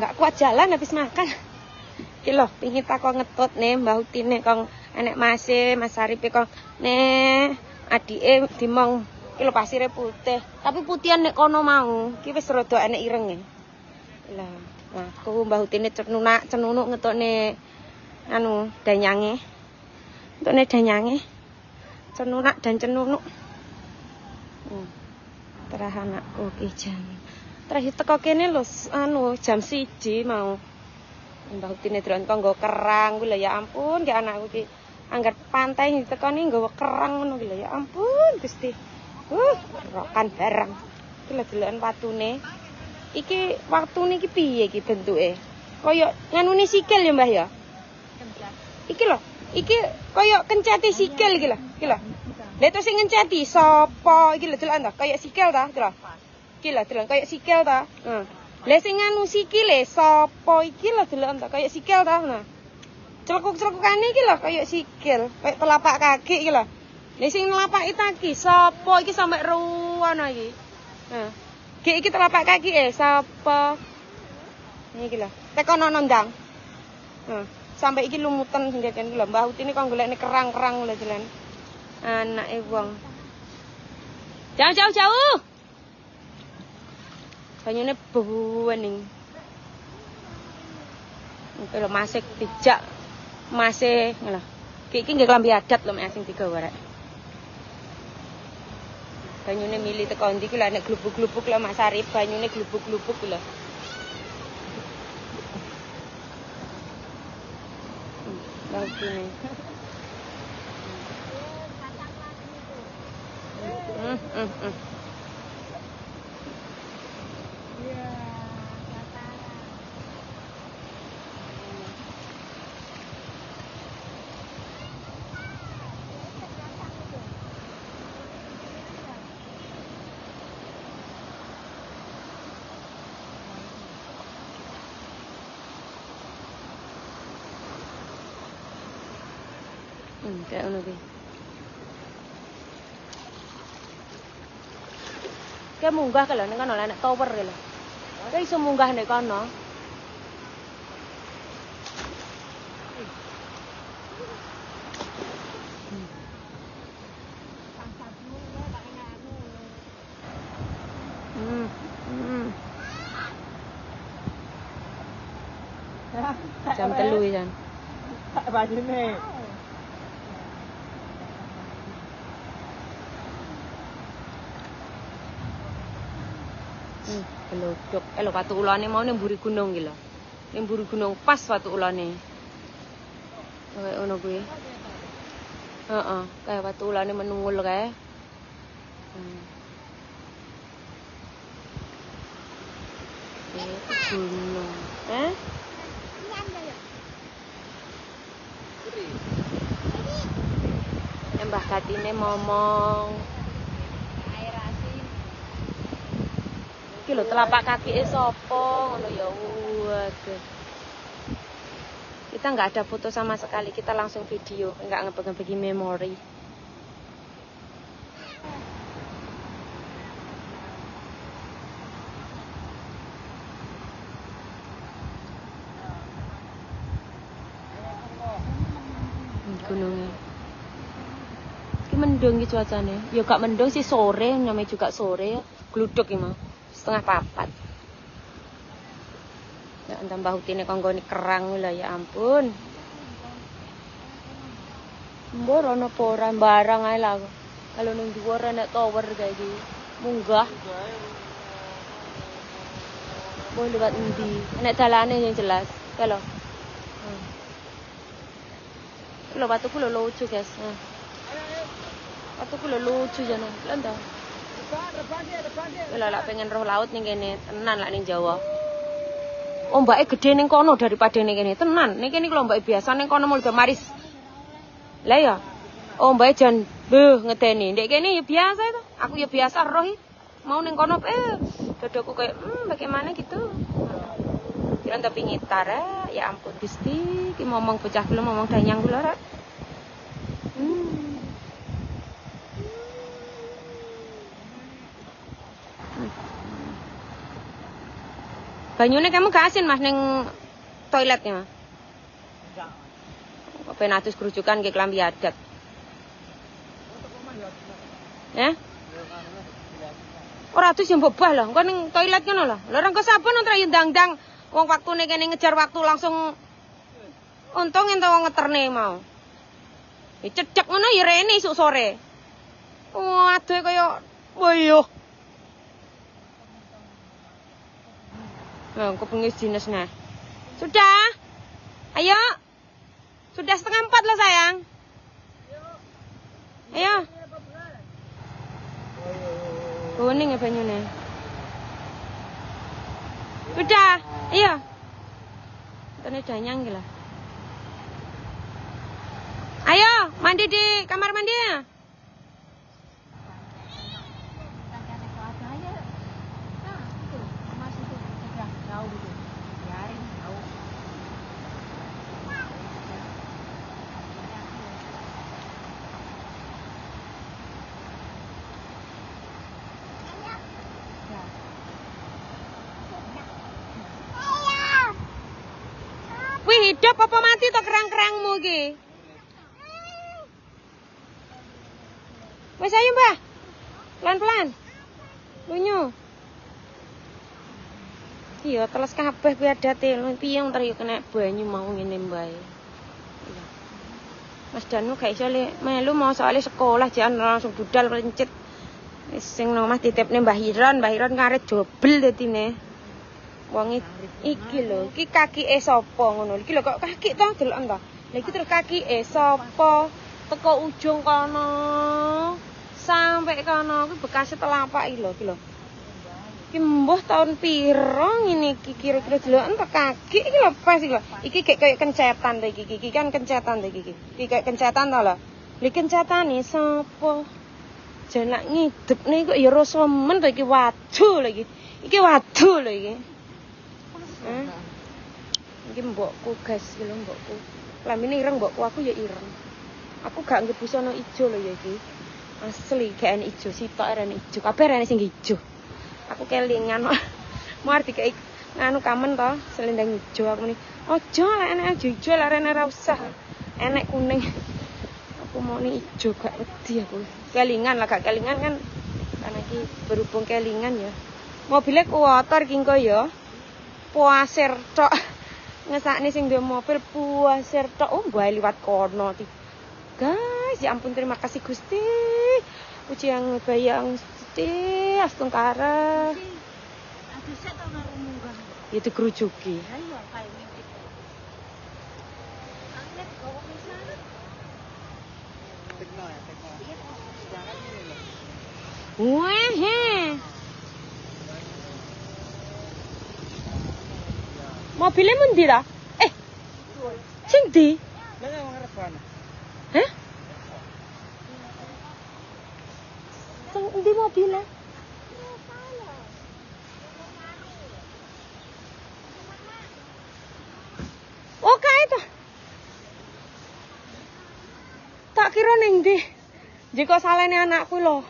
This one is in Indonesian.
nggak kuat jalan habis makan. Iki lho, pingin takon ngetut nih Mbah Utine kong enek Mas Arife kong nih adike dimong iki lho pasire putih. Tapi putihan nek kono mau, iki wis rada enek irenge. Lah, aku Mbah Utine cenunuk ngetokne anu danyange. Ngetokne danyange. Cenunak dan cenunuk. Terah anakku ki jam. Terakhir teko kene lho anu jam 1 mau. Mbah Utine drone nggo kerang kuwi lho ya ampun ki anakku ki. Angger pantai ditekoni nggawa kerang ngono ki lho ya ampun Gusti. Rokan barang. Iki lho deloken watune. Iki waktune iki piye iki bentuke? Kaya nganune sikil ya Mbah ya? Iki lho, iki kaya kencete sikil iki lho. Iki lho. Lah terus sing ngenceti sapa? Iki lho deloken ta, kaya sikil ta, iki lho. Iki lho deloken kaya sikil ta. Heeh. Lah sing nganu sikile sapa iki lho deloken ta, kaya sikil ta. Nah. Celekuk-celekukane iki lho kaya sikil, kaya telapak kaki iki lho. Lah sing nglapaki taki sapa iki sampe ruwono iki. Heeh. Iki telapak kaki sapa? Iki lho. Tekono ndang. Heeh. Sampai iki lumutan sendirian lho. Mbah Utine kok golekne kerang-kerang lho jalan. Anake wong. Jauh. Banyune bening. Iki lho masih dijak. Masih lho. Iki nggih klambi adat lho mek sing digawa rek. Banyune mili teko ndi ki lho nek glubuk-glubuk lho Mas Arif, banyune glubuk-glubuk lho. Mbah Utine. Kayak ngono kuwi. Kayak munggah kalau ning kono nek tower lho. Kayak iso munggah nek kono. Jam 3 jan. Bajune. Gelodok. Lho watu ulane mau ning mburi gunung iki lho. Ning mburi gunung pas watu ulane. Kayak ngono kuwi. Heeh, kayak watu ulane menungul kae. Gunung. Mbah Katine ngomong. Iki lho telapak kaki sapa ngono ya waduh. Kita nggak ada foto sama sekali, kita langsung video, nggak ngebagi memori. Gunungnya. Iki mendung iki cuacane. Ya gak mendung sih sore, namanya juga sore ya. Gluduk iki mah. 3:30. Ya entah Mbah Utine kok nggone kerang lho ya ampun. Mbok ana apa ora barang ae lah. Kalau ning dhuwur nek tower kayak iki munggah. Mbok liwat endi? Nek dalane yang jelas. Kalau. Lho batuku lho lucu guys. Batuku lho lucu jane. Lho ndak. Lha lak pengen roh laut ning kene, tenan lak ning Jawa. Ombake gede ning kono daripada ning kene, tenan. Ning kene lho ombake biasa ning kono mulih maris. Lah ya. Ombake jan ngedeni. Ndek kene ya biasa itu. Aku ya biasa roh iki. Mau ning kono dadaku kayak bagaimana gitu. Kira tapi ngitar ya ampun Gusti, ki ngomong bocah kula ngomong danyang kula rek. Banyune kamu gak asin Mas ning toiletnya. Enggak. Kok ben atus kerujukan ke klambi adat. Ya? Ora atus yang bobah lho, engko ning toilet ngono lho. Lha ora engko sabun ora yo ndang-ndang. Wong waktune kene ngejar waktu langsung untung ento wong ngeterne mau. Cecek ngono ya rene esuk sore. Waduh kaya woyo. Nah, kepengis dinas nah. Sudah? Ayo. Sudah 3:30 loh sayang. Ayo. Kuning ya banyune. Sudah. Ayo. Tene danyang iki lah. Ayo, mandi di kamar mandi ya. Wih, hidup apa mati to kerang-kerangmu iki? Wes ayo, Mbah. Pelan-pelan. Lunyu. Iya, teles kabeh kuwi adate. Piye ntar yo kena banyu mau ngene mbae. Iya. Mas Danu gak iso melu mau soalnya sekolah jangan langsung budal pencit. Wis sing nang omah titipne Mbah Hiron ngaret jobel dadine. Wong iki lho, iki kakike sapa ngono. Iki lho kok kaki to delok to. Lah iki terus kakike sapa teko ujung kono sampai kono kuwi bekas telapak iki lho, iki lho. Iki mbuh tahun piro ngene iki kira-kira deloken to kaki iki lho pas iki lho. Iki kayak koyo kencetan to iki. Iki kan kencetan to iki. Iki kayak kencetan to lho. Lha kencetane sapa? Jalak ngidepne kok ya rasa men to iki waduh lho iki. Iki waduh lho iki. Iki mbokku guys, iki lho mbokku. Lambene ireng mbokku, aku ya ireng. Aku gak nggih busana ijo lho ya iki. Asli gak enek ijo, sitok arene ijo. Kabeh arene sing ijo. Aku kelingan. Mau arti kayak nganu kamen to, selendang ijo aku muni. Ojo lek enek ijo lek arene ora usah. Enek kuning. Aku mau nih ijo gak wedi aku. Kelingan lah gak kelingan kan. Karena iki berhubung kelingan ya. Mobilnya kuwatar iki engko ya. Puasir tok. Ngesakne sing duwe mobil puasir tok. Oh, mbae liwat kono. Guys, ya ampun terima kasih Gusti. Puji yang bayang Gusti astungkara. Aku sik to karo munggah. Ya dikerujuki. Ha iya kae mimpi. Anglet gowo pisan. Tekno ya, tekno. Jangan ini loh. Wah. Mobilnya mundi ta? Sing ndi? Lah nang ngarep kana. Hah? Sing ndi mobilnya? Oh, kae ta. Tak kira ning ndi. Jika salene anakku lho.